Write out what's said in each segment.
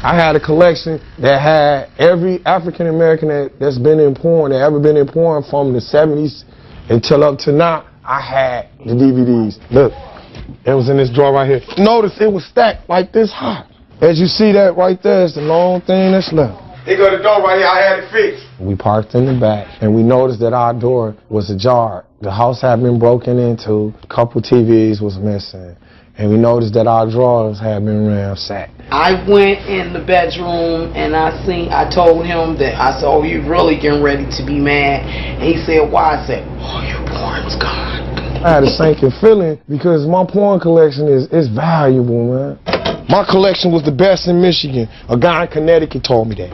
I had a collection that had every African American that's been in porn, that ever been in porn from the 70s until up to now. I had the DVDs. Look, it was in this drawer right here. Notice it was stacked like this high. As you see that right there, it's the long thing that's left. They go to the door right here, I had it fixed. We parked in the back and we noticed that our door was ajar. The house had been broken into, a couple TVs was missing, and we noticed that our drawers had been ransacked. I went in the bedroom and I told him that, I said, oh, you really getting ready to be mad? And he said, why? I said, oh, your porn's gone. I had a sinking feeling because my porn collection is valuable, man. My collection was the best in Michigan. A guy in Connecticut told me that.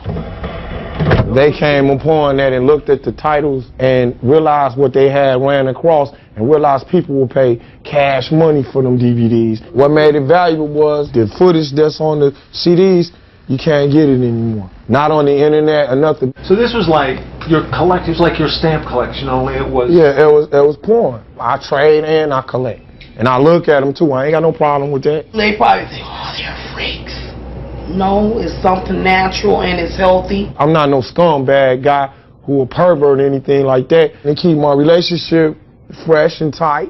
They came upon that and looked at the titles and realized what they had ran across and realized people will pay cash money for them DVDs. What made it valuable was the footage that's on the CDs, you can't get it anymore. Not on the internet or nothing. So this was like your collection, it was like your stamp collection, only it was... Yeah, it was porn. I trade and I collect. And I look at them too, I ain't got no problem with that. They probably think, oh, they're freaks. No, it's something natural and it's healthy. I'm not no scumbag guy who will pervert or anything like that. And keep my relationship fresh and tight.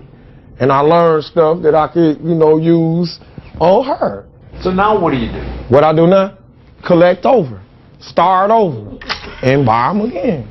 And I learned stuff that I could, use on her. So now what do you do? What I do now? Collect over, start over, and buy them again.